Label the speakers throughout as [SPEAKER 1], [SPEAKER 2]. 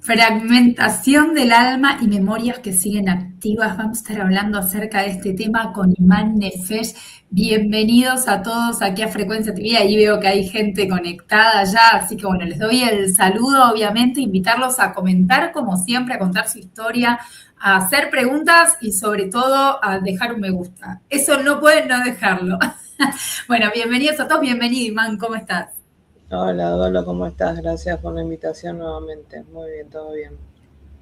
[SPEAKER 1] Fragmentación del alma y memorias que siguen activas. Vamos a estar hablando acerca de este tema con Iman Nefesh. Bienvenidos a todos aquí a Frecuencia TV. Ahí veo que hay gente conectada ya, así que bueno, les doy el saludo, obviamente, invitarlos a comentar como siempre, a contar su historia, a hacer preguntas y sobre todo a dejar un me gusta. Eso no pueden no dejarlo. Bueno, bienvenidos a todos, bienvenido Iman, ¿cómo estás?
[SPEAKER 2] Hola, Dolo, ¿cómo estás? Gracias por la invitación nuevamente. Muy bien, todo bien.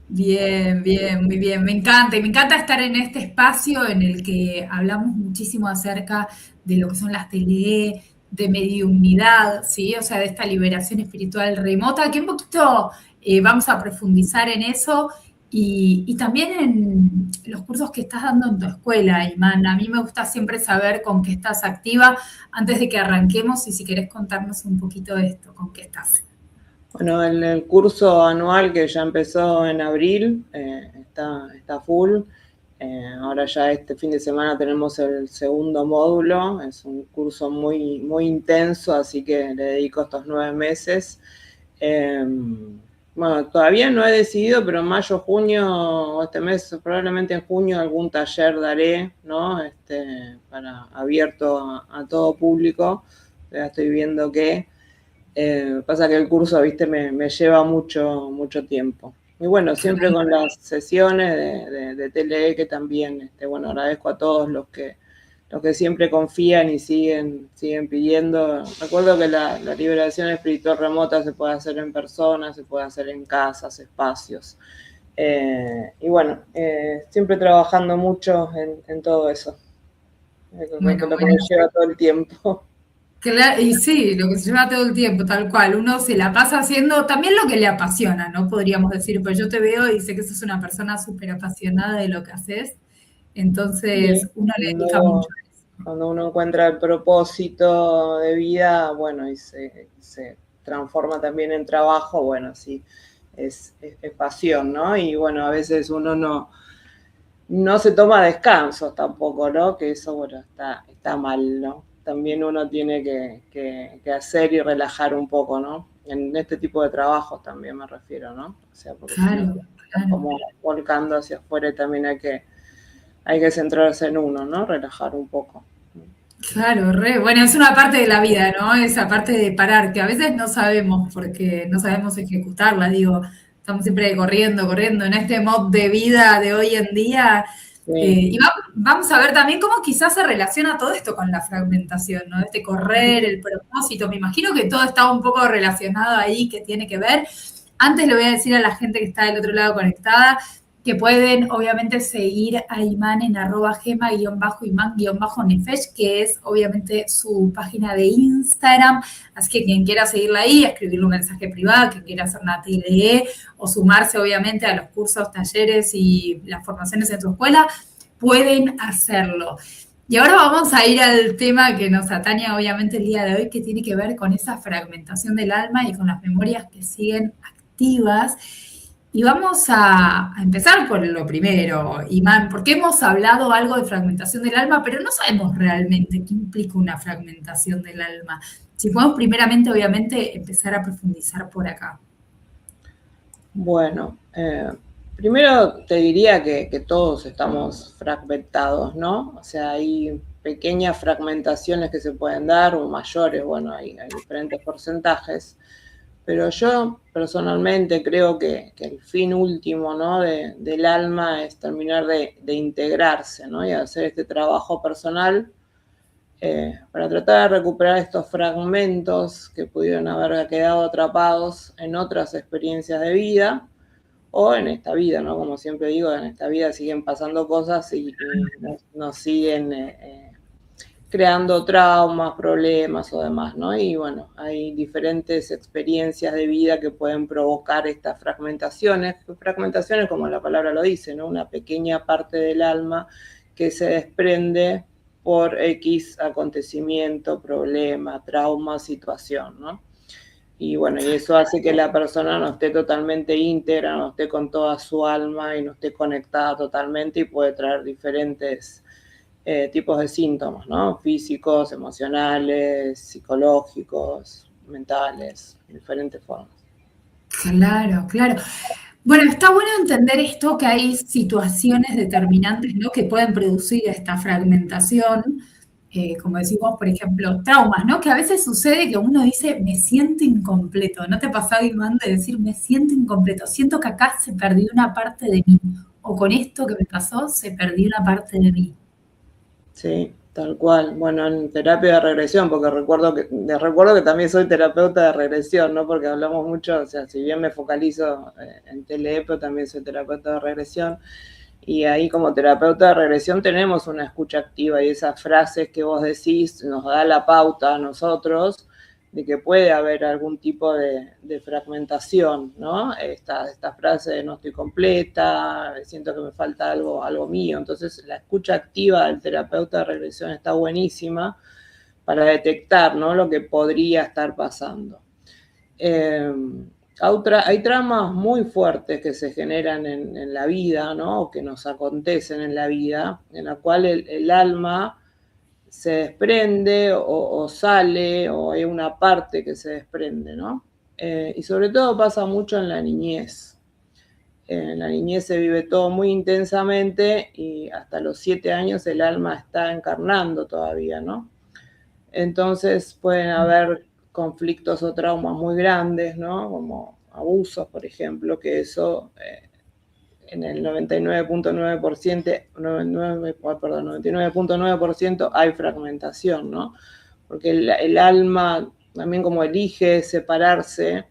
[SPEAKER 1] Bien, bien, muy bien. Me encanta, y me encanta estar en este espacio en el que hablamos muchísimo acerca de lo que son las TLE, de mediunidad, ¿sí? O sea, de esta liberación espiritual remota, que un poquito vamos a profundizar en eso y también en los cursos que estás dando en tu escuela, Iman. A mí me gusta siempre saber con qué estás activa antes de que arranquemos y si querés contarnos un poquito de esto, con qué estás.
[SPEAKER 2] Bueno, el curso anual que ya empezó en abril está full. Ahora ya este fin de semana tenemos el segundo módulo. Es un curso muy, muy intenso, así que le dedico estos 9 meses. Bueno, todavía no he decidido, pero en mayo, junio, este mes, probablemente en junio algún taller daré, ¿no? Para abierto a todo público. Ya estoy viendo que pasa que el curso, viste, me lleva mucho tiempo. Y bueno, siempre con las sesiones de TLE que también, bueno, agradezco a todos los que siempre confían y siguen pidiendo. Recuerdo que la liberación espiritual remota se puede hacer en persona, se puede hacer en casas, espacios. Y bueno, siempre trabajando mucho en todo eso.
[SPEAKER 1] Bueno,
[SPEAKER 2] Lo que me
[SPEAKER 1] bueno.
[SPEAKER 2] lleva todo el tiempo.
[SPEAKER 1] Claro, y sí, lo que se lleva todo el tiempo, tal cual. Uno se la pasa haciendo también lo que le apasiona, ¿no? Podríamos decir, pues yo te veo y sé que sos una persona súper apasionada de lo que haces,
[SPEAKER 2] Sí,
[SPEAKER 1] entonces uno le dedica mucho a eso.
[SPEAKER 2] cuando uno encuentra el propósito de vida, bueno, y se transforma también en trabajo, bueno, sí, es pasión, ¿no? Y bueno, a veces uno no se toma descansos tampoco, ¿no? Que eso, bueno, está mal, ¿no? También uno tiene que hacer y relajar un poco, ¿no? En este tipo de trabajos también me refiero, ¿no? O sea, porque si no
[SPEAKER 1] Claro,
[SPEAKER 2] te estás
[SPEAKER 1] claro,
[SPEAKER 2] como volcando hacia afuera y también hay que centrarse en uno, ¿no? Relajar un poco.
[SPEAKER 1] claro, re. Bueno, es una parte de la vida, ¿no? Esa parte de parar, que a veces no sabemos porque no sabemos ejecutarla, digo, estamos siempre corriendo, corriendo en este mod de vida de hoy en día.
[SPEAKER 2] Sí.
[SPEAKER 1] Vamos a ver también cómo quizás se relaciona todo esto con la fragmentación, ¿no? Este correr, el propósito. Me imagino que todo está un poco relacionado ahí, que tiene que ver. Antes le voy a decir a la gente que está del otro lado conectada que pueden obviamente seguir a Iman en @gema_iman_nefesh, que es obviamente su página de Instagram. Así que quien quiera seguirla ahí, escribirle un mensaje privado, quien quiera hacer una TLE o sumarse obviamente a los cursos, talleres y las formaciones en su escuela, pueden hacerlo. Y ahora vamos a ir al tema que nos atañe obviamente el día de hoy, que tiene que ver con esa fragmentación del alma y con las memorias que siguen activas. Y vamos a empezar por lo primero, Iman, porque hemos hablado algo de fragmentación del alma, pero no sabemos realmente qué implica una fragmentación del alma. Si podemos primeramente, obviamente, empezar a profundizar por acá.
[SPEAKER 2] Bueno, primero te diría que todos estamos fragmentados, ¿no? O sea, hay pequeñas fragmentaciones que se pueden dar o mayores, bueno, hay diferentes porcentajes, pero yo personalmente creo que el fin último, ¿no? Del alma es terminar de integrarse, ¿no? Y hacer este trabajo personal para tratar de recuperar estos fragmentos que pudieron haber quedado atrapados en otras experiencias de vida o en esta vida, ¿no? Como siempre digo, en esta vida siguen pasando cosas y nos siguen creando traumas, problemas o demás, ¿no? Y bueno, hay diferentes experiencias de vida que pueden provocar estas fragmentaciones como la palabra lo dice, ¿no? Una pequeña parte del alma que se desprende por X acontecimiento, problema, trauma, situación, ¿no? Y bueno, y eso hace que la persona no esté totalmente íntegra, no esté con toda su alma y no esté conectada totalmente y puede traer diferentes tipos de síntomas, ¿no? Físicos, emocionales, psicológicos, mentales, diferentes formas.
[SPEAKER 1] Claro, claro. Bueno, está bueno entender esto, que hay situaciones determinantes, ¿no? Que pueden producir esta fragmentación, como decimos, por ejemplo, traumas, ¿no? Que a veces sucede que uno dice, me siento incompleto. ¿No te pasaba, Iván, de decir, me siento incompleto? Siento que acá se perdió una parte de mí. O con esto que me pasó, se perdió una parte de mí.
[SPEAKER 2] Sí, tal cual. Bueno, en terapia de regresión, porque recuerdo que también soy terapeuta de regresión, ¿no? Porque hablamos mucho, o sea, si bien me focalizo en TLE, pero también soy terapeuta de regresión. Y ahí como terapeuta de regresión tenemos una escucha activa y esas frases que vos decís nos da la pauta a nosotros de que puede haber algún tipo de fragmentación, ¿no? Esta frase de no estoy completa, siento que me falta algo mío. Entonces la escucha activa del terapeuta de regresión está buenísima para detectar, ¿no? Lo que podría estar pasando. Hay traumas muy fuertes que se generan en la vida, ¿no? O que nos acontecen en la vida, en la cual el alma se desprende o sale, o hay una parte que se desprende, ¿no? Y sobre todo pasa mucho en la niñez. En la niñez se vive todo muy intensamente y hasta los 7 años el alma está encarnando todavía, ¿no? Entonces pueden haber conflictos o traumas muy grandes, ¿no? Como abusos, por ejemplo, que eso en el 99.9%, 99.9% hay fragmentación, ¿no? Porque el alma también como elige separarse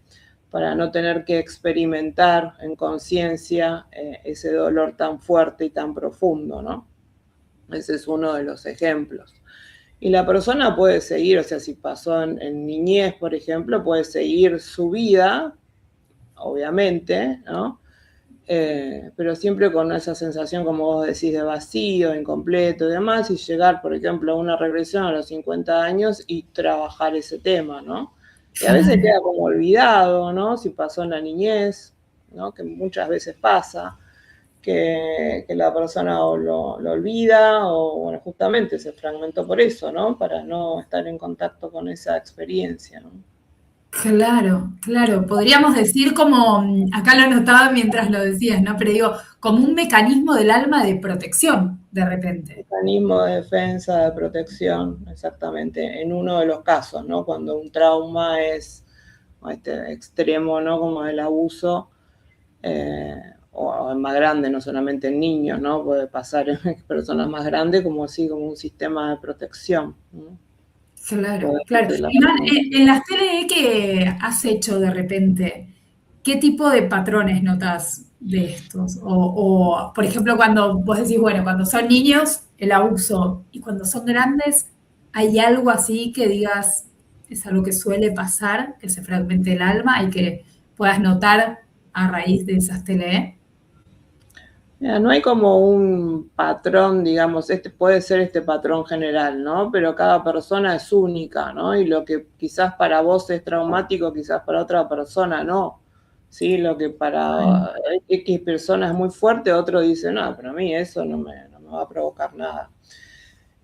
[SPEAKER 2] para no tener que experimentar en conciencia ese dolor tan fuerte y tan profundo, ¿no? Ese es uno de los ejemplos. Y la persona puede seguir, o sea, si pasó en niñez, por ejemplo, puede seguir su vida, obviamente, ¿no? Pero siempre con esa sensación, como vos decís, de vacío, incompleto y demás, y llegar, por ejemplo, a una regresión a los 50 años y trabajar ese tema, ¿no? Y a veces queda como olvidado, ¿no? Si pasó en la niñez, ¿no? Que muchas veces pasa. Que la persona o lo olvida o, bueno, justamente se fragmentó por eso, ¿no? Para no estar en contacto con esa experiencia, ¿no?
[SPEAKER 1] Claro, claro. Podríamos decir como, acá lo notaba mientras lo decías, ¿no? Pero digo, como un mecanismo del alma de protección, de repente.
[SPEAKER 2] Mecanismo de defensa, de protección, exactamente, en uno de los casos, ¿no? Cuando un trauma es este extremo, ¿no? Como el abuso, o más grande, no solamente en niños, ¿no? Puede pasar en personas más grandes como así, como un sistema de protección, ¿no?
[SPEAKER 1] Claro, claro. Iván, en las TLE que has hecho de repente, ¿qué tipo de patrones notas de estos? O, por ejemplo, cuando vos decís, bueno, cuando son niños, el abuso, y cuando son grandes, ¿hay algo así que digas, es algo que suele pasar, que se fragmente el alma y que puedas notar a raíz de esas TLE?
[SPEAKER 2] Mira, no hay como un patrón, digamos, puede ser este patrón general, ¿no? Pero cada persona es única, ¿no? Y lo que quizás para vos es traumático, quizás para otra persona no. Sí, lo que para X persona es muy fuerte, otro dice, no, pero a mí eso no me va a provocar nada.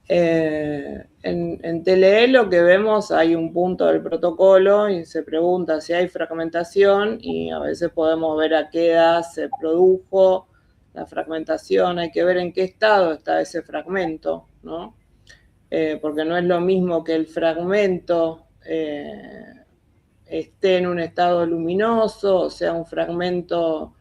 [SPEAKER 2] En TLE lo que vemos, hay un punto del protocolo y se pregunta si hay fragmentación y a veces podemos ver a qué edad se produjo la fragmentación, hay que ver en qué estado está ese fragmento, ¿no? Porque no es lo mismo que el fragmento esté en un estado luminoso, o sea, un fragmento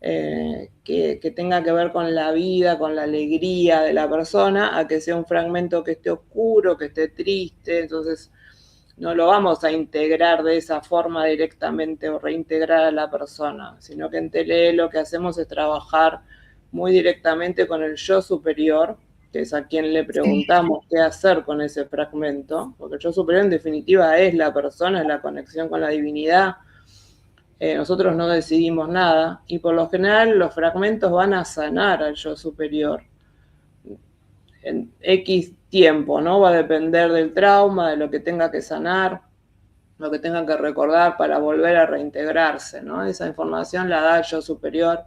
[SPEAKER 2] que tenga que ver con la vida, con la alegría de la persona, a que sea un fragmento que esté oscuro, que esté triste. Entonces no lo vamos a integrar de esa forma directamente o reintegrar a la persona, sino que en TLE lo que hacemos es trabajar muy directamente con el yo superior, que es a quien le preguntamos qué hacer con ese fragmento, porque el yo superior en definitiva es la persona, es la conexión con la divinidad. Nosotros no decidimos nada y por lo general los fragmentos van a sanar al yo superior en X tiempo, ¿no? Va a depender del trauma, de lo que tenga que sanar, lo que tenga que recordar para volver a reintegrarse, ¿no? Esa información la da el yo superior.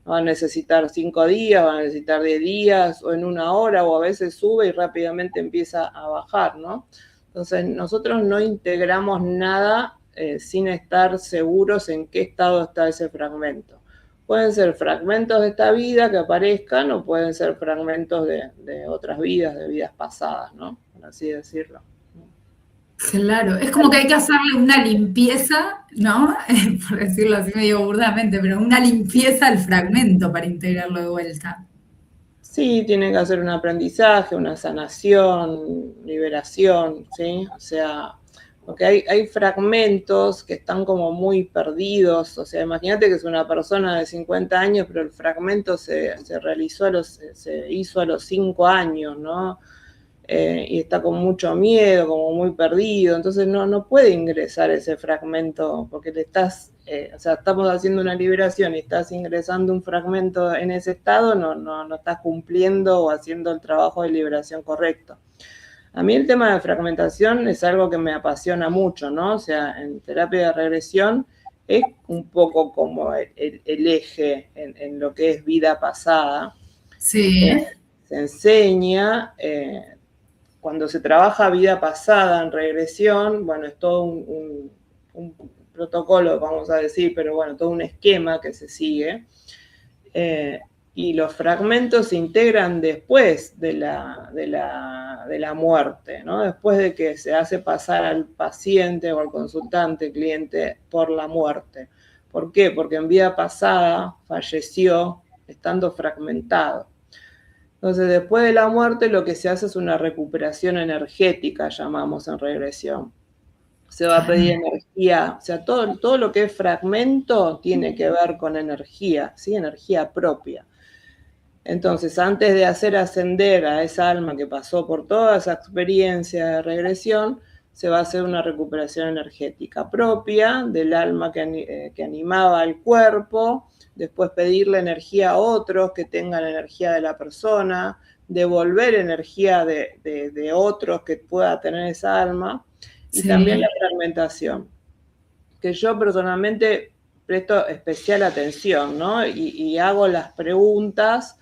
[SPEAKER 2] Va a necesitar 5 días, va a necesitar 10 días, o en 1 hora, o a veces sube y rápidamente empieza a bajar, ¿no? Entonces, nosotros no integramos nada sin estar seguros en qué estado está ese fragmento. pueden ser fragmentos de esta vida que aparezcan o pueden ser fragmentos de otras vidas, de vidas pasadas, ¿no? Por así decirlo.
[SPEAKER 1] Claro, es como que hay que hacerle una limpieza, ¿no? Por decirlo así medio burdamente, pero una limpieza al fragmento para integrarlo de vuelta.
[SPEAKER 2] Sí, tienen que hacer un aprendizaje, una sanación, liberación, ¿sí? O sea, porque hay fragmentos que están como muy perdidos. O sea, imagínate que es una persona de 50 años, pero el fragmento se hizo a los 5 años, ¿no? Y está con mucho miedo, como muy perdido, entonces no puede ingresar ese fragmento, porque le estás, o sea, estamos haciendo una liberación y estás ingresando un fragmento en ese estado, no estás cumpliendo o haciendo el trabajo de liberación correcto. A mí el tema de fragmentación es algo que me apasiona mucho, ¿no? O sea, en terapia de regresión es un poco como el eje en lo que es vida pasada.
[SPEAKER 1] Sí.
[SPEAKER 2] Se enseña... cuando se trabaja vida pasada en regresión, bueno, es todo un protocolo, vamos a decir, pero bueno, todo un esquema que se sigue. Y los fragmentos se integran después de la muerte, ¿no? Después de que se hace pasar al paciente o al consultante, cliente, por la muerte. ¿Por qué? Porque en vida pasada falleció estando fragmentado. Entonces, después de la muerte, lo que se hace es una recuperación energética, llamamos en regresión. Se va a pedir energía, o sea, todo lo que es fragmento tiene que ver con energía, ¿sí? Energía propia. Entonces, antes de hacer ascender a esa alma que pasó por toda esa experiencia de regresión, se va a hacer una recuperación energética propia del alma que animaba al cuerpo, después pedirle energía a otros que tengan la energía de la persona, devolver energía de otros que pueda tener esa alma, y también la fragmentación, que yo personalmente presto especial atención, ¿no? Y hago las preguntas,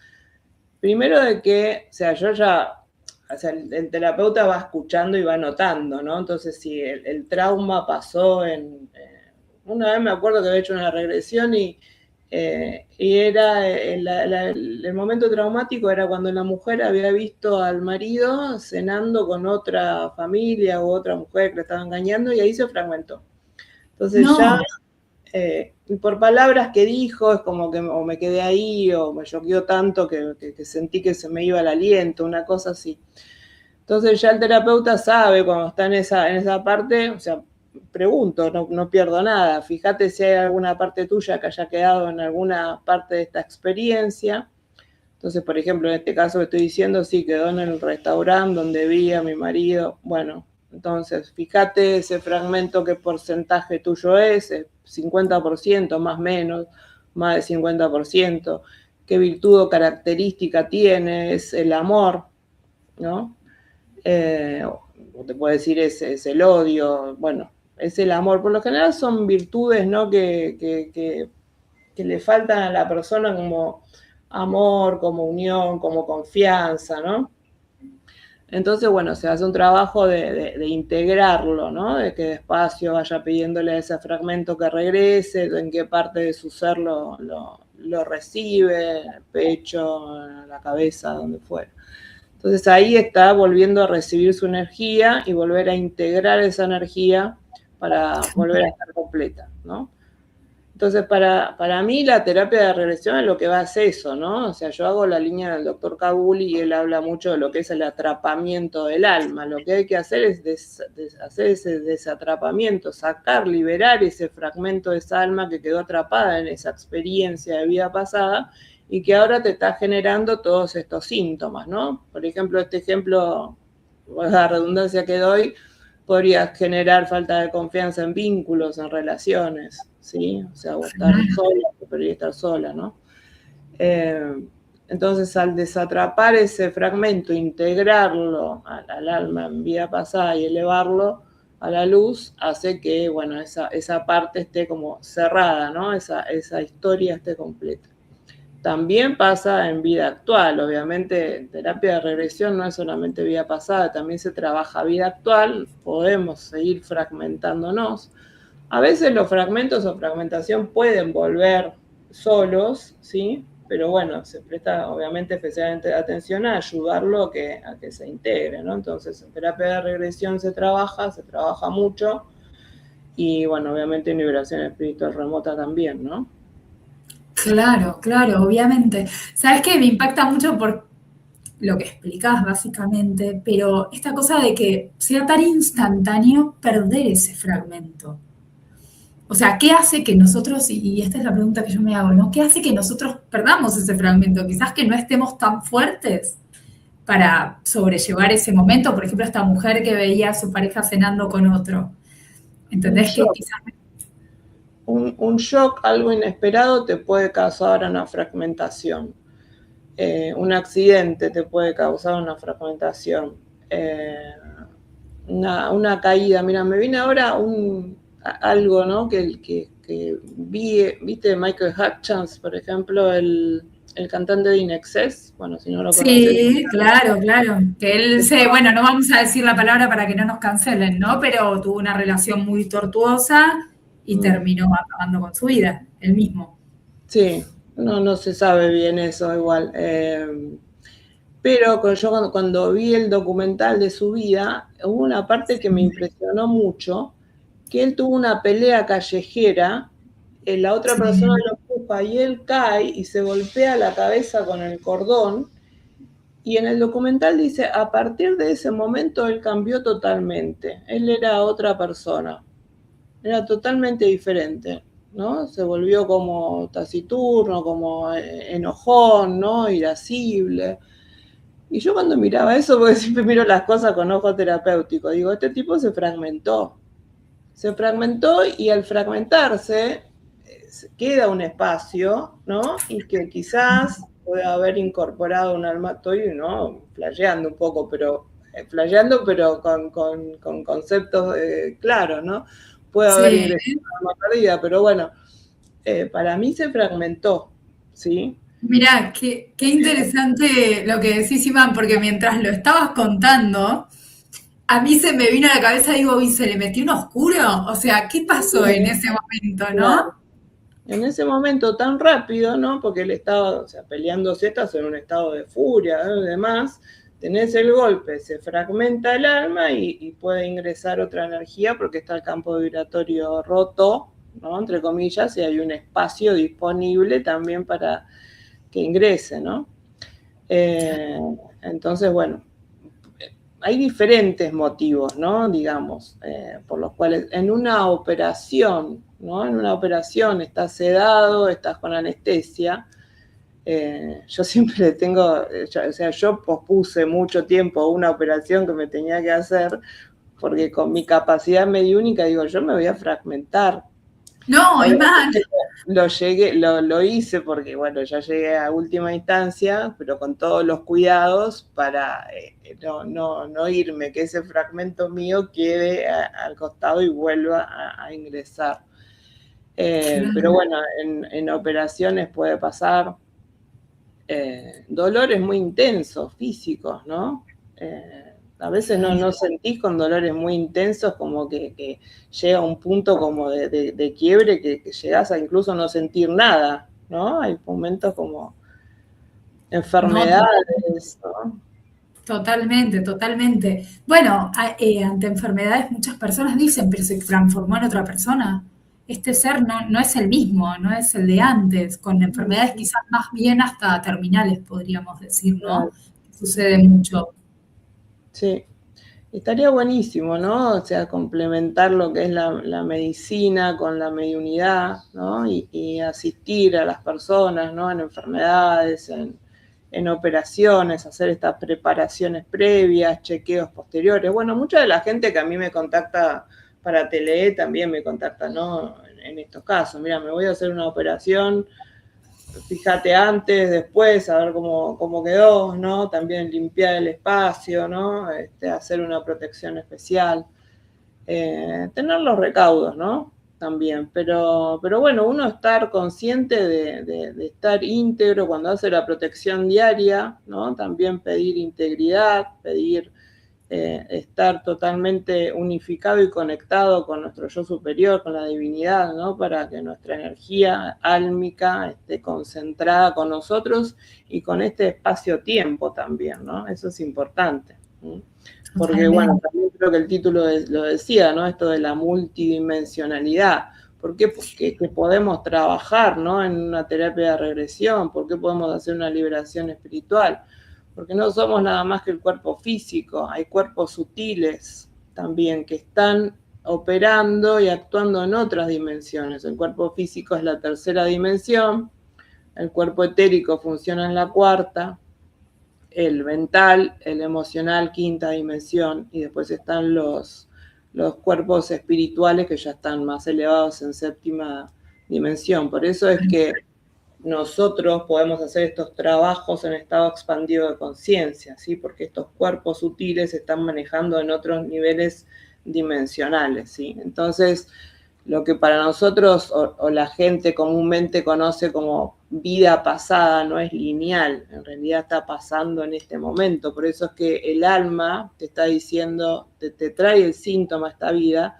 [SPEAKER 2] primero de que, o sea, yo ya... O sea, el terapeuta va escuchando y va notando, ¿no? Entonces, si el trauma pasó una vez me acuerdo que había hecho una regresión y era el momento traumático era cuando la mujer había visto al marido cenando con otra familia o otra mujer que le estaba engañando y ahí se fragmentó. Entonces ya, por palabras que dijo, es como que o me quedé ahí o me choqueó tanto que sentí que se me iba el aliento, una cosa así. Entonces ya el terapeuta sabe cuando está en esa parte, o sea, pregunto, no pierdo nada. Fíjate si hay alguna parte tuya que haya quedado en alguna parte de esta experiencia. Entonces, por ejemplo, en este caso que estoy diciendo, sí, quedó en el restaurante donde vi a mi marido. Bueno, entonces, fíjate ese fragmento, qué porcentaje tuyo es 50%, más o menos, más del 50%, qué virtud o característica tiene, es el amor, ¿no? O te puedo decir es el odio, bueno, es el amor. Por lo general son virtudes, ¿no? que le faltan a la persona, como amor, como unión, como confianza, ¿no? Entonces, bueno, se hace un trabajo de integrarlo, ¿no? De que despacio vaya pidiéndole a ese fragmento que regrese, en qué parte de su ser lo recibe, el pecho, la cabeza, donde fuera. Entonces ahí está volviendo a recibir su energía y volver a integrar esa energía para volver a estar completa, ¿no? Entonces para mí la terapia de regresión es lo que va a hacer eso, ¿no? O sea, yo hago la línea del doctor Kabuli y él habla mucho de lo que es el atrapamiento del alma. Lo que hay que hacer es hacer ese desatrapamiento, sacar, liberar ese fragmento de esa alma que quedó atrapada en esa experiencia de vida pasada y que ahora te está generando todos estos síntomas, ¿no? Por ejemplo, este ejemplo, la redundancia que doy, podría generar falta de confianza en vínculos, en relaciones, ¿sí? O sea, o estar sola, preferiría estar sola, ¿no? Entonces, al desatrapar ese fragmento, integrarlo al alma en vida pasada y elevarlo a la luz, hace que, bueno, esa parte esté como cerrada, ¿no? Esa historia esté completa. También pasa en vida actual, obviamente terapia de regresión no es solamente vida pasada, también se trabaja vida actual, podemos seguir fragmentándonos. A veces los fragmentos o fragmentación pueden volver solos, ¿sí? Pero bueno, se presta obviamente especialmente atención a ayudarlo a que se integre, ¿no? Entonces, en terapia de regresión se trabaja mucho, y bueno, obviamente en liberación espiritual remota también, ¿no?
[SPEAKER 1] Claro, claro, obviamente. ¿Sabes qué? Me impacta mucho por lo que explicás básicamente, pero esta cosa de que sea tan instantáneo perder ese fragmento. O sea, ¿qué hace que nosotros, y esta es la pregunta que yo me hago, ¿no? ¿Qué hace que nosotros perdamos ese fragmento? Quizás que no estemos tan fuertes para sobrellevar ese momento. Por ejemplo, esta mujer que veía a su pareja cenando con otro.
[SPEAKER 2] Un
[SPEAKER 1] ¿Entendés que
[SPEAKER 2] shock,
[SPEAKER 1] quizás...
[SPEAKER 2] un shock, algo inesperado te puede causar una fragmentación. Un accidente te puede causar una fragmentación. Una caída. Mira, me viene ahora algo, ¿no? Que viste Michael Hutchence, por ejemplo, el cantante de In Excess. Bueno, si no lo conoces.
[SPEAKER 1] Sí, claro, claro. Que él se, bueno, no vamos a decir la palabra para que no nos cancelen, ¿no? Pero tuvo una relación muy tortuosa y terminó acabando con su vida, él mismo.
[SPEAKER 2] Sí, no se sabe bien eso igual. Pero yo cuando vi el documental de su vida, hubo una parte que me impresionó mucho, que él tuvo una pelea callejera, la otra persona
[SPEAKER 1] Sí,
[SPEAKER 2] lo empuja y él cae y se golpea la cabeza con el cordón, y en el documental dice, a partir de ese momento él cambió totalmente, él era otra persona, era totalmente diferente, ¿no? Se volvió como taciturno, como enojón, ¿no? Irascible. Y yo cuando miraba eso, porque siempre miro las cosas con ojo terapéutico, digo, este tipo se fragmentó. Se fragmentó, y al fragmentarse queda un espacio, ¿no? Y que quizás puede haber incorporado un alma, estoy, ¿no? Flasheando un poco, pero con conceptos claros, ¿no? Puede haber
[SPEAKER 1] sí.
[SPEAKER 2] ingresado un alma perdida, pero bueno, para mí se fragmentó, ¿sí?
[SPEAKER 1] Mirá, qué interesante lo que decís, Iván, porque mientras lo estabas contando, a mí se me vino a la cabeza, digo, ¿y se le metió un oscuro? O sea, ¿qué pasó en ese momento,
[SPEAKER 2] Claro.
[SPEAKER 1] no?
[SPEAKER 2] En ese momento tan rápido, ¿no? Porque él estaba, o sea, peleándose, estás en un estado de furia, ¿no? Y demás, tenés el golpe, se fragmenta el alma y puede ingresar otra energía porque está el campo vibratorio roto, ¿no? Entre comillas, y hay un espacio disponible también para que ingrese, ¿no? Entonces, bueno, hay diferentes motivos, ¿no? Digamos, por los cuales en una operación, ¿no? En una operación estás sedado, estás con anestesia. Yo siempre tengo, o sea, yo pospuse mucho tiempo una operación que me tenía que hacer, porque con mi capacidad mediúnica digo, yo me voy a fragmentar.
[SPEAKER 1] No, Iván.
[SPEAKER 2] Obviamente lo hice porque, bueno, ya llegué a última instancia, pero con todos los cuidados para no irme, que ese fragmento mío quede al costado y vuelva a ingresar. Pero bueno, en operaciones puede pasar dolores muy intensos, físicos, ¿no? A veces no sentís con dolores muy intensos, como que llega un punto como de quiebre que llegás a incluso no sentir nada, ¿no? Hay momentos como
[SPEAKER 1] No,
[SPEAKER 2] enfermedades, ¿no?
[SPEAKER 1] totalmente, totalmente. Bueno, ante enfermedades muchas personas dicen, pero se transformó en otra persona. Este ser no es el mismo, no es el de antes, con enfermedades quizás más bien hasta terminales, podríamos decir, ¿no?
[SPEAKER 2] Claro,
[SPEAKER 1] Sucede mucho.
[SPEAKER 2] sí. Estaría buenísimo, ¿no? O sea, complementar lo que es la medicina con la mediunidad, ¿no? Y asistir a las personas, ¿no? En enfermedades, en operaciones, hacer estas preparaciones previas, chequeos posteriores. Bueno, mucha de la gente que a mí me contacta para Tele también me contacta, ¿no? En estos casos, mira, me voy a hacer una operación, fíjate antes, después, a ver cómo quedó, ¿no? También limpiar el espacio, ¿no? Hacer una protección especial. Tener los recaudos, ¿no? También, pero bueno, uno estar consciente de estar íntegro cuando hace la protección diaria, ¿no? También pedir integridad, pedir estar totalmente unificado y conectado con nuestro yo superior, con la divinidad, ¿no? Para que nuestra energía álmica esté concentrada con nosotros y con este espacio-tiempo también, ¿no? Eso es importante. Porque, bueno, también creo que el título lo decía, ¿no? Esto de la multidimensionalidad. ¿Por qué? Porque que podemos trabajar, ¿no? En una terapia de regresión, ¿por qué podemos hacer una liberación espiritual? Porque no somos nada más que el cuerpo físico, hay cuerpos sutiles también que están operando y actuando en otras dimensiones. El cuerpo físico es la tercera dimensión, el cuerpo etérico funciona en la cuarta, el mental, el emocional, quinta dimensión, y después están los cuerpos espirituales que ya están más elevados en séptima dimensión. Por eso es que nosotros podemos hacer estos trabajos en estado expandido de conciencia, ¿sí? Porque estos cuerpos sutiles se están manejando en otros niveles dimensionales, ¿sí? Entonces, lo que para nosotros o la gente comúnmente conoce como vida pasada no es lineal, en realidad está pasando en este momento. Por eso es que el alma te está diciendo, te trae el síntoma a esta vida,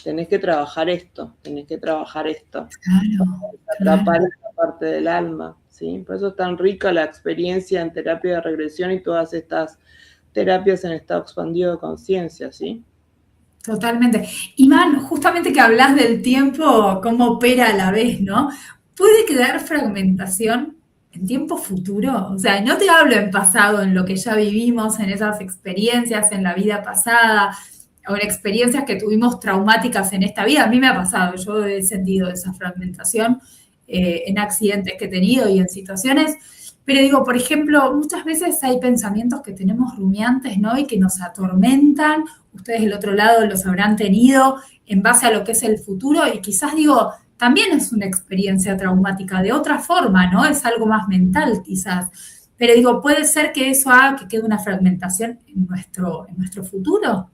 [SPEAKER 2] tenés que trabajar esto, tenés que trabajar esto.
[SPEAKER 1] Claro,
[SPEAKER 2] Atrapar esa parte del alma, ¿sí? Por eso es tan rica la experiencia en terapia de regresión y todas estas terapias en estado expandido de conciencia, ¿sí?
[SPEAKER 1] totalmente. Iman, justamente que hablas del tiempo, cómo opera a la vez, ¿no? ¿Puede quedar fragmentación en tiempo futuro? O sea, no te hablo en pasado, en lo que ya vivimos, en esas experiencias, en la vida pasada, o en experiencias que tuvimos traumáticas en esta vida. A mí me ha pasado, yo he sentido esa fragmentación en accidentes que he tenido y en situaciones. Pero digo, por ejemplo, muchas veces hay pensamientos que tenemos rumiantes, ¿no? Y que nos atormentan. Ustedes del otro lado los habrán tenido en base a lo que es el futuro y quizás digo, también es una experiencia traumática de otra forma, ¿no? Es algo más mental quizás. Pero digo, puede ser que eso haga que quede una fragmentación en nuestro futuro.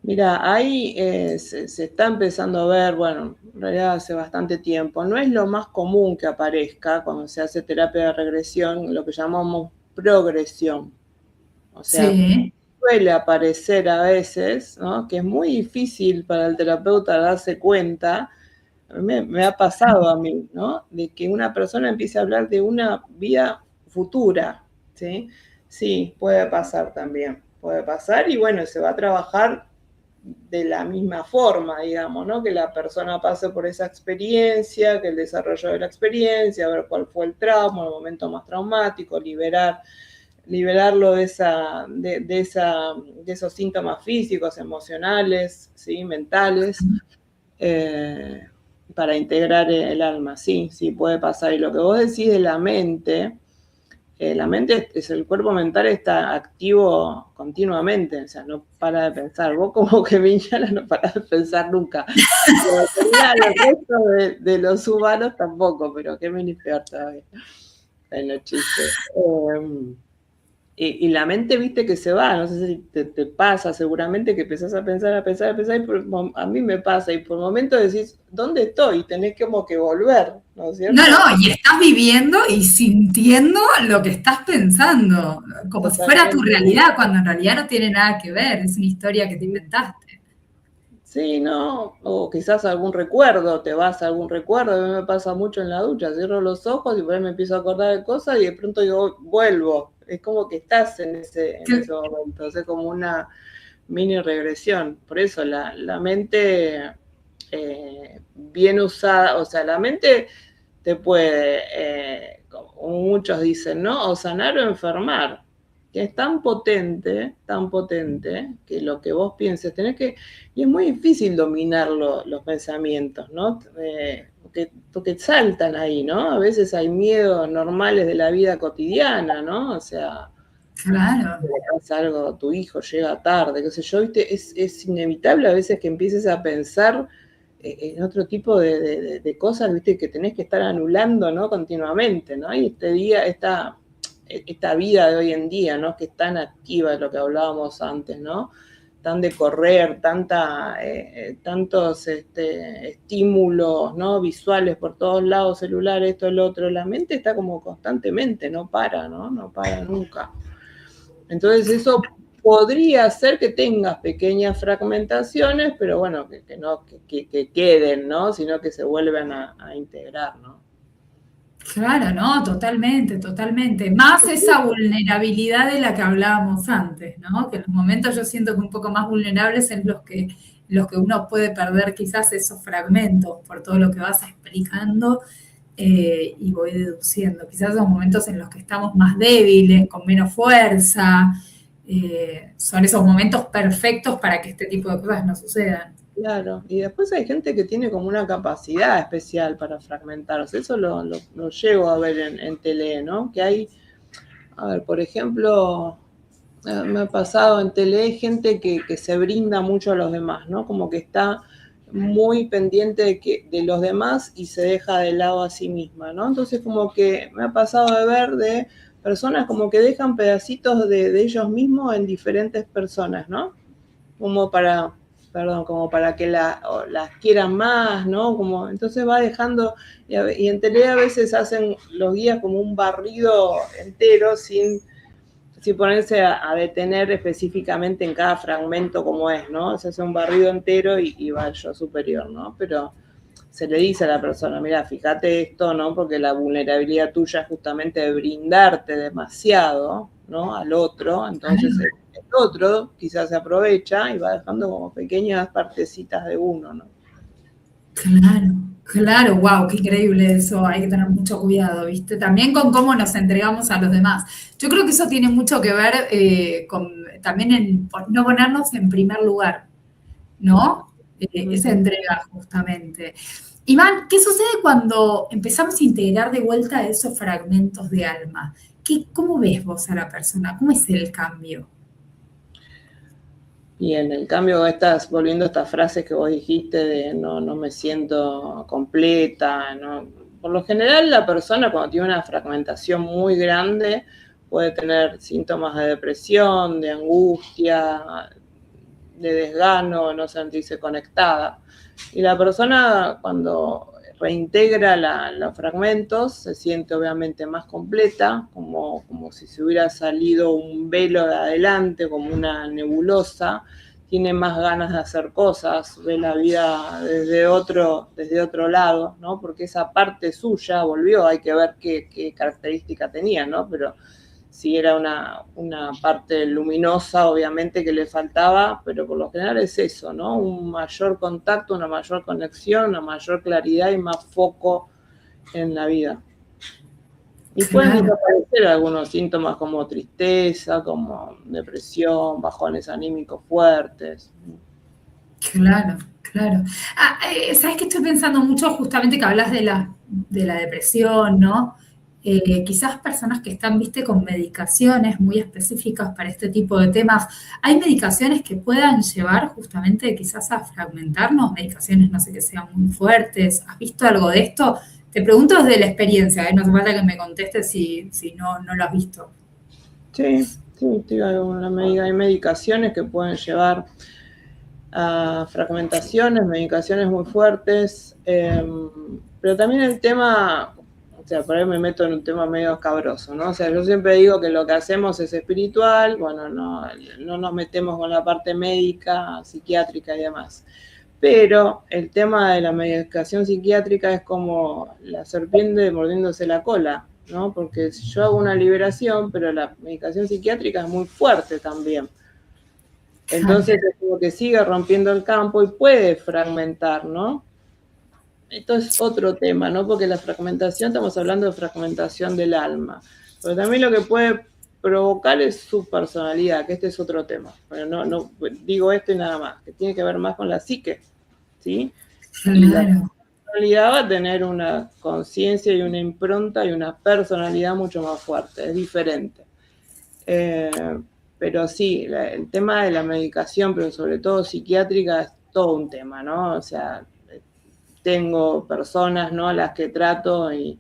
[SPEAKER 2] Mira, ahí se está empezando a ver, bueno, en realidad hace bastante tiempo, no es lo más común que aparezca cuando se hace terapia de regresión, lo que llamamos progresión. O sea,
[SPEAKER 1] Sí,
[SPEAKER 2] suele aparecer a veces, ¿no? Que es muy difícil para el terapeuta darse cuenta. Me ha pasado a mí, ¿no? De que una persona empiece a hablar de una vida futura, ¿sí? Sí, puede pasar también, puede pasar y bueno, se va a trabajar de la misma forma, digamos, ¿no? Que la persona pase por esa experiencia, que el desarrollo de la experiencia, ver cuál fue el trauma, el momento más traumático, liberarlo de esos síntomas físicos, emocionales, ¿sí? Mentales, para integrar el alma. Sí, sí, puede pasar. Y lo que vos decís de la mente es el cuerpo mental está activo continuamente, o sea, no para de pensar. Vos como que Viñala no parás de pensar nunca. El resto de los humanos tampoco, pero qué mini peor todavía. En los chistes. Y la mente, viste, que se va, no sé si te pasa seguramente que empezás a pensar, y a mí me pasa, y por momentos decís, ¿dónde estoy? Tenés como que volver, ¿no es cierto?
[SPEAKER 1] no, y estás viviendo y sintiendo lo que estás pensando, como si fuera tu
[SPEAKER 2] Totalmente.
[SPEAKER 1] realidad, cuando en realidad no tiene nada que ver, es una historia que te inventaste.
[SPEAKER 2] Sí, ¿no? O quizás algún recuerdo, te vas a algún recuerdo, a mí me pasa mucho en la ducha, cierro los ojos y por ahí me empiezo a acordar de cosas y de pronto yo vuelvo. Es como que estás en ese momento, es como una mini regresión. Por eso la mente bien usada, o sea, la mente te puede, como muchos dicen, ¿no? O sanar o enfermar, que es tan potente, que lo que vos pienses, y es muy difícil dominar los pensamientos, ¿no? Porque saltan ahí, ¿no? A veces hay miedos normales de la vida cotidiana, ¿no? O sea,
[SPEAKER 1] Claro.
[SPEAKER 2] algo, tu hijo llega tarde, qué sé yo, ¿viste? Es inevitable a veces que empieces a pensar en otro tipo de cosas, ¿viste? Que tenés que estar anulando, ¿no? Continuamente, ¿no? Y esta vida de hoy en día, ¿no? Que es tan activa, es lo que hablábamos antes, ¿no? Tan de correr, tantos estímulos, ¿no? Visuales por todos lados, celulares, esto, el otro, la mente está como constantemente, no para, ¿no? No para nunca. Entonces eso podría ser que tengas pequeñas fragmentaciones, pero bueno, que no que queden, ¿no? Sino que se vuelvan a integrar, ¿no?
[SPEAKER 1] Claro, no, totalmente, totalmente. Más esa vulnerabilidad de la que hablábamos antes, ¿no? Que en los momentos yo siento que un poco más vulnerables en los que uno puede perder quizás esos fragmentos por todo lo que vas explicando y voy deduciendo. Quizás son momentos en los que estamos más débiles, con menos fuerza. Son esos momentos perfectos para que este tipo de cosas no sucedan.
[SPEAKER 2] Claro, y después hay gente que tiene como una capacidad especial para fragmentarse, eso lo llego a ver en tele, ¿no? Que hay, a ver, por ejemplo, me ha pasado en tele gente que se brinda mucho a los demás, ¿no? Como que está muy pendiente de los demás y se deja de lado a sí misma, ¿no? Entonces como que me ha pasado de ver de personas como que dejan pedacitos de ellos mismos en diferentes personas, ¿no? Como para que las quieran más, ¿no? Como, entonces va dejando, y en tele a veces hacen los guías como un barrido entero sin ponerse a detener específicamente en cada fragmento como es, ¿no? Se hace un barrido entero y va el yo superior, ¿no? Pero se le dice a la persona, mira, fíjate esto, ¿no? Porque la vulnerabilidad tuya es justamente de brindarte demasiado, ¿no? Al otro, entonces el otro quizás se aprovecha y va dejando como pequeñas partecitas de uno, ¿no?
[SPEAKER 1] Claro, claro, wow, qué increíble eso. Hay que tener mucho cuidado, ¿viste? También con cómo nos entregamos a los demás. Yo creo que eso tiene mucho que ver con también en no ponernos en primer lugar, ¿no? Esa entrega, justamente. Iván, ¿qué sucede cuando empezamos a integrar de vuelta esos fragmentos de alma? ¿Cómo ves vos a la persona? ¿Cómo es el cambio?
[SPEAKER 2] Y en el cambio, volviendo a estas frases que vos dijiste de no me siento completa, ¿no? Por lo general la persona cuando tiene una fragmentación muy grande puede tener síntomas de depresión, de angustia, de desgano, no sentirse conectada. Y la persona cuando reintegra los fragmentos se siente obviamente más completa, como si se hubiera salido un velo de adelante, como una nebulosa, tiene más ganas de hacer cosas, ve la vida desde otro lado, ¿no? Porque esa parte suya volvió, hay que ver qué característica tenía, ¿no? Pero si era una parte luminosa, obviamente, que le faltaba, pero por lo general es eso, ¿no? Un mayor contacto, una mayor conexión, una mayor claridad y más foco en la vida. Y pueden desaparecer algunos síntomas como tristeza, como depresión, bajones anímicos fuertes.
[SPEAKER 1] Claro, claro. ¿Sabes que estoy pensando mucho justamente que hablas de la depresión, ¿no? Quizás personas que están, viste, con medicaciones muy específicas para este tipo de temas. ¿Hay medicaciones que puedan llevar justamente quizás a fragmentarnos? Medicaciones, no sé, que sean muy fuertes. ¿Has visto algo de esto? Te pregunto desde la experiencia, ¿eh? No hace falta que me contestes si no lo has visto.
[SPEAKER 2] Sí, hay medicaciones que pueden llevar a fragmentaciones, medicaciones muy fuertes, pero también el tema, o sea, por ahí me meto en un tema medio escabroso, ¿no? O sea, yo siempre digo que lo que hacemos es espiritual, bueno, no nos metemos con la parte médica, psiquiátrica y demás. Pero el tema de la medicación psiquiátrica es como la serpiente mordiéndose la cola, ¿no? Porque yo hago una liberación, pero la medicación psiquiátrica es muy fuerte también. Entonces es como que sigue rompiendo el campo y puede fragmentar, ¿no? Esto es otro tema, ¿no? Porque la fragmentación, estamos hablando de fragmentación del alma. Pero también lo que puede provocar es su personalidad, que este es otro tema. Pero no digo esto y nada más, que tiene que ver más con la psique, ¿sí?
[SPEAKER 1] Claro.
[SPEAKER 2] Y la personalidad va a tener una conciencia y una impronta y una personalidad mucho más fuerte, es diferente. Pero sí, el tema de la medicación, pero sobre todo psiquiátrica, es todo un tema, ¿no? O sea, tengo personas, ¿no?, a las que trato y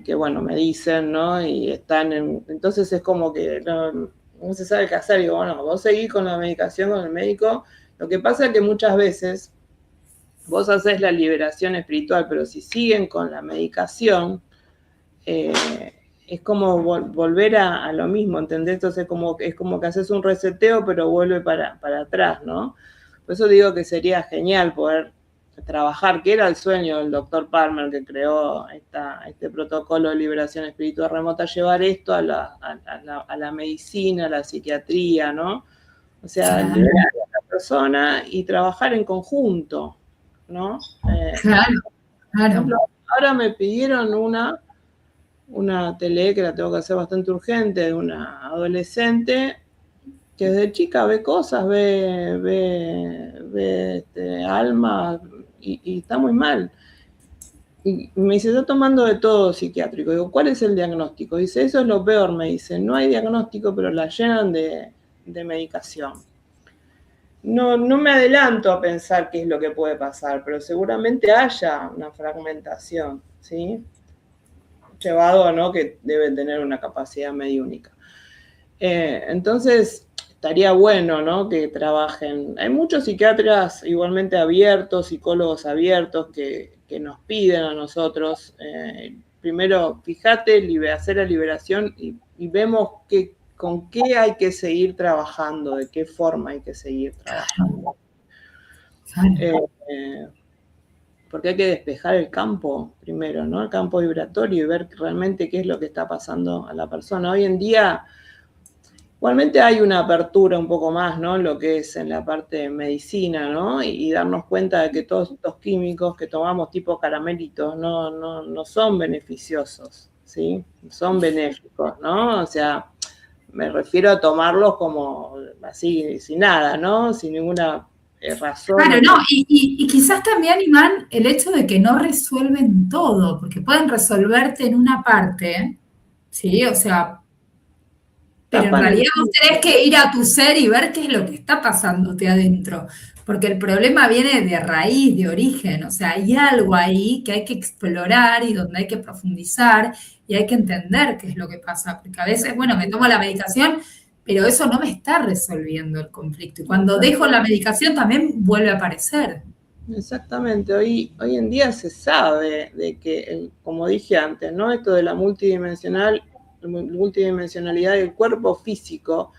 [SPEAKER 2] que, bueno, me dicen, ¿no? Y están entonces es como que no se sabe qué hacer. Digo, bueno, vos seguís con la medicación, con el médico. Lo que pasa es que muchas veces vos haces la liberación espiritual, pero si siguen con la medicación, es como volver a lo mismo, ¿entendés? Entonces es como que haces un reseteo, pero vuelve para atrás, ¿no? Por eso digo que sería genial poder trabajar, que era el sueño del doctor Palmer, que creó este protocolo de liberación espiritual remota, llevar esto a la medicina, a la psiquiatría, ¿no? O sea,
[SPEAKER 1] Claro,
[SPEAKER 2] liberar a la persona y trabajar en conjunto, ¿no?
[SPEAKER 1] claro,
[SPEAKER 2] Por
[SPEAKER 1] claro.
[SPEAKER 2] ejemplo, ahora me pidieron una tele que la tengo que hacer bastante urgente, de una adolescente que desde chica ve cosas, ve alma y está muy mal. Y me dice, está tomando de todo psiquiátrico. Digo, ¿cuál es el diagnóstico? Dice, eso es lo peor, me dice, no hay diagnóstico, pero la llenan de medicación. No me adelanto a pensar qué es lo que puede pasar, pero seguramente haya una fragmentación, ¿sí? Llevado a no que debe tener una capacidad mediúnica. Entonces, estaría bueno, ¿no? Que trabajen. Hay muchos psiquiatras igualmente abiertos, psicólogos abiertos que nos piden a nosotros, primero, fíjate, hacer la liberación y vemos con qué hay que seguir trabajando, de qué forma hay que seguir trabajando.
[SPEAKER 1] Claro.
[SPEAKER 2] Porque hay que despejar el campo primero, ¿no? El campo vibratorio y ver realmente qué es lo que está pasando a la persona. Hoy en día, igualmente hay una apertura un poco más, ¿no? Lo que es en la parte de medicina, ¿no? Y darnos cuenta de que todos estos químicos que tomamos tipo caramelitos no son beneficiosos, ¿sí? Son benéficos, ¿no? O sea, me refiero a tomarlos como así, sin nada, ¿no? Sin ninguna razón.
[SPEAKER 1] Claro, no, y quizás también, Imán, el hecho de que no resuelven todo, porque pueden resolverte en una parte, ¿sí? O sea, pero en
[SPEAKER 2] Tapan el...
[SPEAKER 1] realidad vos tenés que ir a tu ser y ver qué es lo que está pasándote adentro, porque el problema viene de raíz, de origen, o sea, hay algo ahí que hay que explorar y donde hay que profundizar y hay que entender qué es lo que pasa, porque a veces, bueno, me tomo la medicación, pero eso no me está resolviendo el conflicto, y cuando dejo la medicación también vuelve a aparecer.
[SPEAKER 2] Exactamente, hoy en día se sabe de que, como dije antes, ¿no? Esto de la multidimensionalidad del cuerpo físico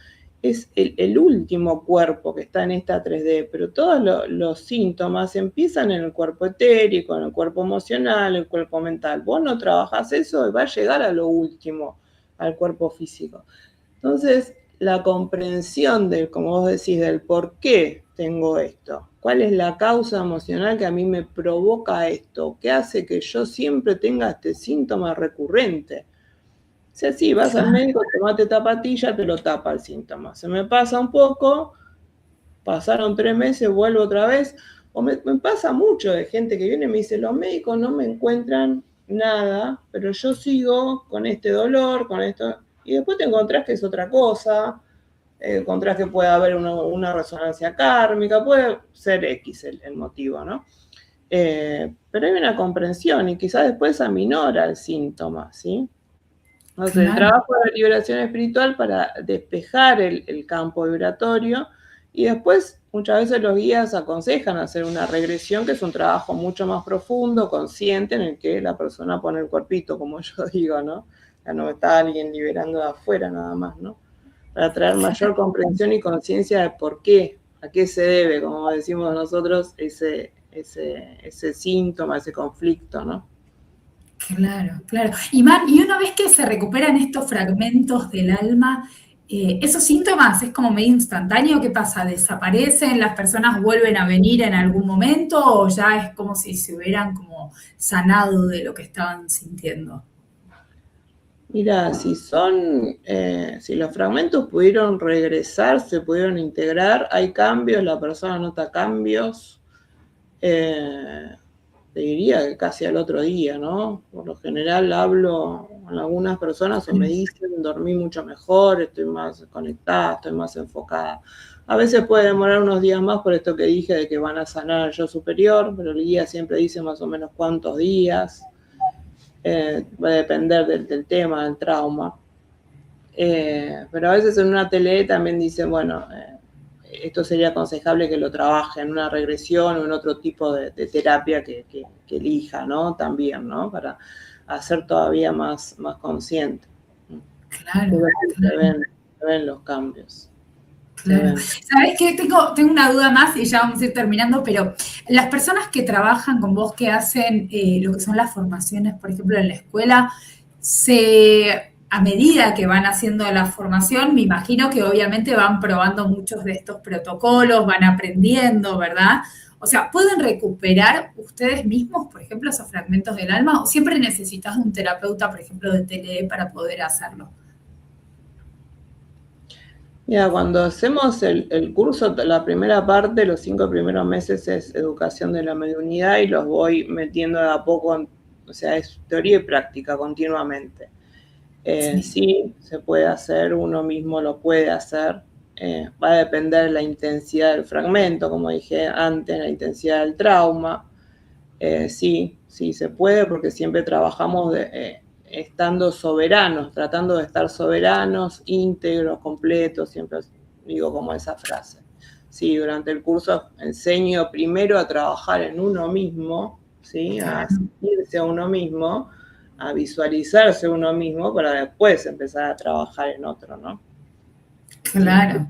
[SPEAKER 2] es el último cuerpo que está en esta 3D, pero todos los síntomas empiezan en el cuerpo etérico, en el cuerpo emocional, el cuerpo mental. Vos no trabajás eso y va a llegar a lo último, al cuerpo físico. Entonces, la comprensión como vos decís, del por qué tengo esto, cuál es la causa emocional que a mí me provoca esto, qué hace que yo siempre tenga este síntoma recurrente. O sea, sí, vas al médico, tomate esta pastilla, te lo tapa el síntoma. Se me pasa un poco, pasaron 3 meses, vuelvo otra vez. O me pasa mucho de gente que viene y me dice, los médicos no me encuentran nada, pero yo sigo con este dolor, con esto. Y después te encontrás que es otra cosa, encontrás que puede haber una resonancia kármica, puede ser X el motivo, ¿no? Pero hay una comprensión y quizás después aminora el síntoma, ¿sí? Entonces, claro, el trabajo de la liberación espiritual para despejar el campo vibratorio y después muchas veces los guías aconsejan hacer una regresión, que es un trabajo mucho más profundo, consciente, en el que la persona pone el cuerpito, como yo digo, ¿no? Ya no está alguien liberando de afuera nada más, ¿no? Para traer mayor comprensión y conciencia de por qué, a qué se debe, como decimos nosotros, ese síntoma, ese conflicto, ¿no?
[SPEAKER 1] Claro, claro. Y una vez que se recuperan estos fragmentos del alma, esos síntomas es como medio instantáneo. ¿Qué pasa? ¿Desaparecen? ¿Las personas vuelven a venir en algún momento? ¿O ya es como si se hubieran como sanado de lo que estaban sintiendo?
[SPEAKER 2] Mira, si los fragmentos pudieron regresar, se pudieron integrar, hay cambios, la persona nota cambios, te diría que casi al otro día, ¿no? Por lo general hablo con algunas personas o me dicen, dormí mucho mejor, estoy más conectada, estoy más enfocada. A veces puede demorar unos días más por esto que dije de que van a sanar el yo superior, pero el guía siempre dice más o menos cuántos días. Va a depender del tema, del trauma. Pero a veces en una tele también dicen, bueno, esto sería aconsejable que lo trabaje en una regresión o en otro tipo de terapia que elija, ¿no? También, ¿no? Para hacer todavía más consciente.
[SPEAKER 1] Claro, claro.
[SPEAKER 2] Se ven los cambios.
[SPEAKER 1] Claro. ¿Sabés qué? Tengo una duda más y ya vamos a ir terminando, pero las personas que trabajan con vos, que hacen lo que son las formaciones, por ejemplo, en la escuela, a medida que van haciendo la formación, me imagino que obviamente van probando muchos de estos protocolos, van aprendiendo, ¿verdad? O sea, ¿pueden recuperar ustedes mismos, por ejemplo, esos fragmentos del alma? ¿O siempre necesitas un terapeuta, por ejemplo, de TLE para poder hacerlo?
[SPEAKER 2] Mira, cuando hacemos el curso, la primera parte, los 5 primeros meses es educación de la mediunidad y los voy metiendo de a poco, o sea, es teoría y práctica continuamente. Sí, se puede hacer, uno mismo lo puede hacer, va a depender de la intensidad del fragmento, como dije antes, la intensidad del trauma. Sí, se puede porque siempre trabajamos estando soberanos, tratando de estar soberanos, íntegros, completos, siempre digo como esa frase. Sí, durante el curso enseño primero a trabajar en uno mismo, ¿sí? A sentirse a uno mismo, a visualizarse uno mismo para después empezar a trabajar en otro, ¿no?
[SPEAKER 1] Claro,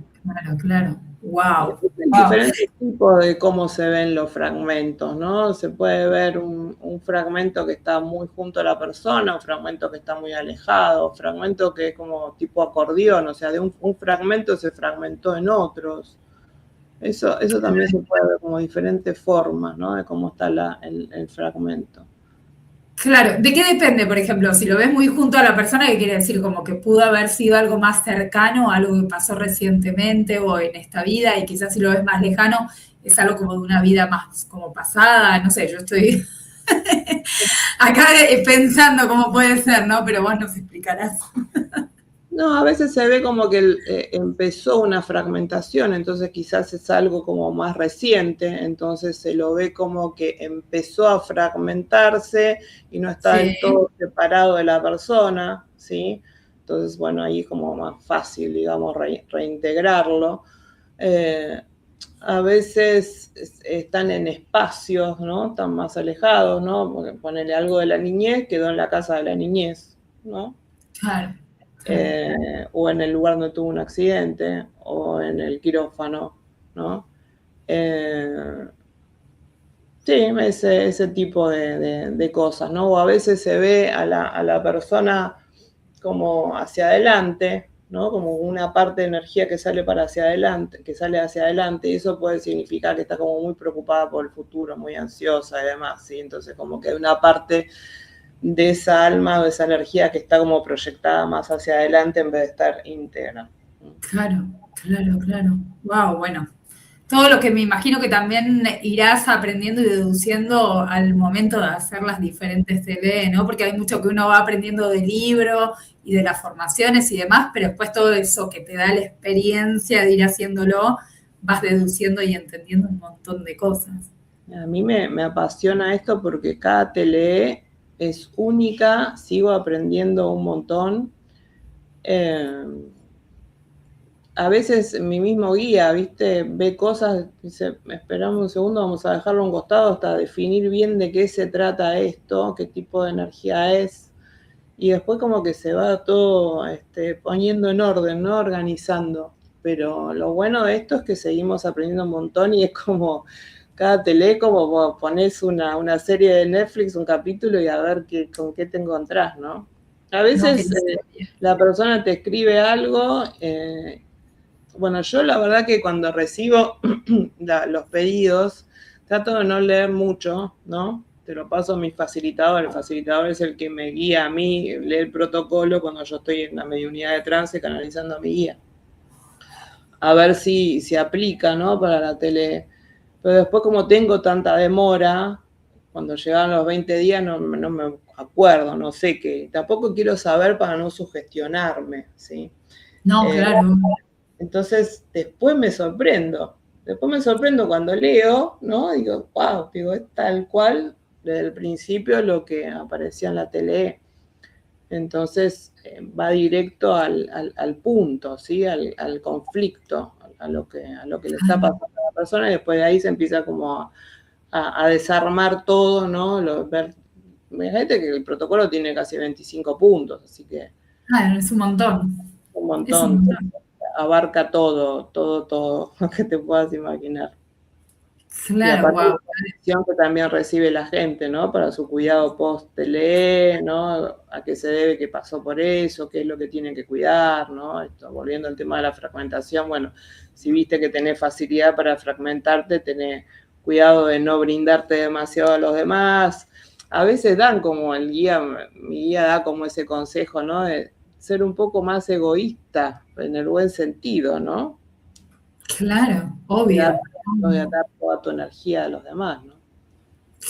[SPEAKER 1] claro. Wow.
[SPEAKER 2] Diferentes tipos de cómo se ven los fragmentos, ¿no? Se puede ver un fragmento que está muy junto a la persona, un fragmento que está muy alejado, un fragmento que es como tipo acordeón, o sea, de un fragmento se fragmentó en otros. Eso también se puede ver como diferentes formas, ¿no? De cómo está el fragmento.
[SPEAKER 1] Claro, ¿de qué depende, por ejemplo? Si lo ves muy junto a la persona, ¿qué quiere decir? Como que pudo haber sido algo más cercano, algo que pasó recientemente o en esta vida, y quizás si lo ves más lejano, es algo como de una vida más como pasada, no sé, yo estoy acá pensando cómo puede ser, ¿no? Pero vos nos explicarás.
[SPEAKER 2] No, a veces se ve como que empezó una fragmentación, entonces quizás es algo como más reciente, entonces se lo ve como que empezó a fragmentarse y no está del todo separado de la persona, ¿sí? Entonces, bueno, ahí es como más fácil, digamos, reintegrarlo. A veces están en espacios, ¿no? Están más alejados, ¿no? Porque ponerle algo de la niñez, quedó en la casa de la niñez, ¿no?
[SPEAKER 1] Claro.
[SPEAKER 2] O en el lugar donde tuvo un accidente, o en el quirófano, ¿no? Sí, ese tipo de cosas, ¿no? O a veces se ve a la persona como hacia adelante, ¿no? Como una parte de energía que sale para hacia adelante, que sale hacia adelante, y eso puede significar que está como muy preocupada por el futuro, muy ansiosa y demás, ¿sí? Entonces como que hay una parte de esa alma o de esa energía que está como proyectada más hacia adelante en vez de estar íntegra.
[SPEAKER 1] Claro. Wow, bueno. Todo lo que me imagino que también irás aprendiendo y deduciendo al momento de hacer las diferentes TV, ¿no? Porque hay mucho que uno va aprendiendo del libro y de las formaciones y demás, pero después todo eso que te da la experiencia de ir haciéndolo, vas deduciendo y entendiendo un montón de cosas.
[SPEAKER 2] A mí me apasiona esto porque cada TLE es única, sigo aprendiendo un montón. A veces mi mismo guía, ¿viste? Ve cosas, dice, esperamos un segundo, vamos a dejarlo a un costado hasta definir bien de qué se trata esto, qué tipo de energía es. Y después como que se va todo poniendo en orden, ¿no? Organizando. Pero lo bueno de esto es que seguimos aprendiendo un montón y es como cada tele, como pones una serie de Netflix, un capítulo y a ver con qué te encontrás, ¿no? A veces la persona te escribe algo, bueno, yo la verdad que cuando recibo los pedidos, trato de no leer mucho, ¿no? Te lo paso a mi facilitador. El facilitador es el que me guía a mí, lee el protocolo cuando yo estoy en la mediunidad de trance canalizando a mi guía. A ver si se aplica, ¿no? Para la tele. Pero después, como tengo tanta demora, cuando llegan los 20 días no me acuerdo, no sé qué. Tampoco quiero saber para no sugestionarme, ¿sí?
[SPEAKER 1] No, claro.
[SPEAKER 2] Entonces, después me sorprendo. Después me sorprendo cuando leo, ¿no? Digo, wow, digo, es tal cual desde el principio lo que aparecía en la tele. Entonces, va directo al punto, ¿sí? Al conflicto, a lo que le está pasando a la persona, y después de ahí se empieza como a desarmar todo, ¿no? Imagínate que el protocolo tiene casi 25 puntos, así que
[SPEAKER 1] Ah, es un montón.
[SPEAKER 2] Un
[SPEAKER 1] Es un
[SPEAKER 2] montón,
[SPEAKER 1] montón.
[SPEAKER 2] abarca todo, todo, todo lo que te puedas imaginar. Y
[SPEAKER 1] Claro,
[SPEAKER 2] aparte de
[SPEAKER 1] wow.
[SPEAKER 2] la atención que también recibe la gente, ¿no? Para su cuidado post-TLE, ¿no? A qué se debe, qué pasó por eso, qué es lo que tienen que cuidar, ¿no? Esto, volviendo al tema de la fragmentación, bueno, si viste que tenés facilidad para fragmentarte, tenés cuidado de no brindarte demasiado a los demás. A veces dan como mi guía da como ese consejo, ¿no? De ser un poco más egoísta, en el buen sentido, ¿no?
[SPEAKER 1] Claro,
[SPEAKER 2] Cuidar
[SPEAKER 1] obvio.
[SPEAKER 2] de dar toda tu energía a los demás, ¿no?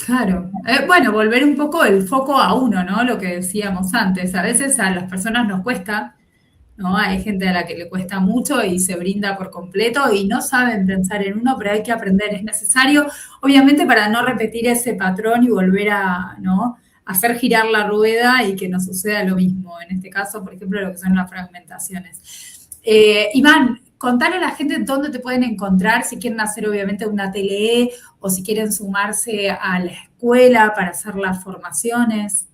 [SPEAKER 1] Claro. Bueno, volver un poco el foco a uno, ¿no? Lo que decíamos antes. A veces a las personas nos cuesta, ¿no? Hay gente a la que le cuesta mucho y se brinda por completo y no saben pensar en uno, pero hay que aprender. Es necesario, obviamente, para no repetir ese patrón y volver a, ¿no? Hacer girar la rueda y que nos suceda lo mismo. En este caso, por ejemplo, lo que son las fragmentaciones. Iván, contale a la gente dónde te pueden encontrar, si quieren hacer obviamente una TLE o si quieren sumarse a la escuela para hacer las formaciones.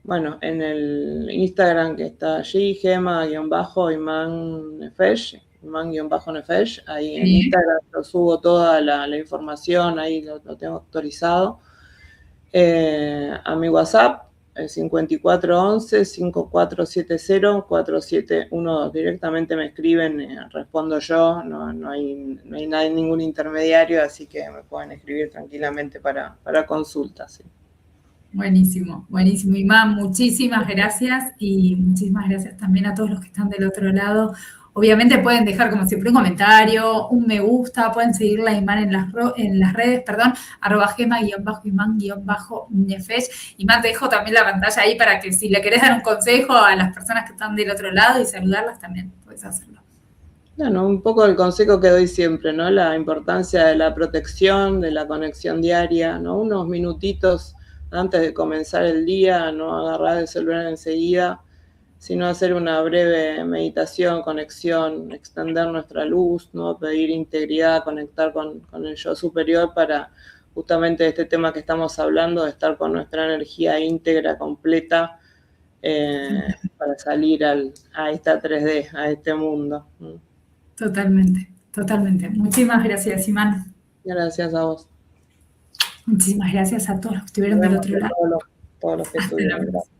[SPEAKER 2] Bueno, en el Instagram que está allí, Gema-Iman-Nefesh, Iman-Nefesh, ahí en
[SPEAKER 1] Sí.
[SPEAKER 2] Instagram yo subo toda la información, ahí lo tengo autorizado. A mi WhatsApp, el 5411-5470-4712. Directamente me escriben, respondo yo, no hay ningún intermediario, así que me pueden escribir tranquilamente para consultas. ¿Sí?
[SPEAKER 1] Buenísimo, buenísimo. Imán, muchísimas gracias y muchísimas gracias también a todos los que están del otro lado. Obviamente pueden dejar como siempre un comentario, un me gusta, pueden seguirla a Imán en las redes, perdón, @gema-imán-nefesh. Imán, te dejo también la pantalla ahí para que si le querés dar un consejo a las personas que están del otro lado y saludarlas también, puedes hacerlo.
[SPEAKER 2] Bueno, un poco el consejo que doy siempre, ¿no? La importancia de la protección, de la conexión diaria, ¿no? Unos minutitos antes de comenzar el día, no agarrar el celular enseguida, sino hacer una breve meditación, conexión, extender nuestra luz, ¿no? Pedir integridad, conectar con el yo superior para justamente este tema que estamos hablando, de estar con nuestra energía íntegra, completa, para salir a esta 3D, a este mundo.
[SPEAKER 1] Totalmente, totalmente. Muchísimas gracias, Imán.
[SPEAKER 2] Gracias a vos.
[SPEAKER 1] Muchísimas gracias a todos los que
[SPEAKER 2] Nos
[SPEAKER 1] estuvieron del
[SPEAKER 2] vemos
[SPEAKER 1] otro
[SPEAKER 2] a
[SPEAKER 1] lado.
[SPEAKER 2] todos los que
[SPEAKER 1] Hasta la
[SPEAKER 2] estuvieron.
[SPEAKER 1] próxima.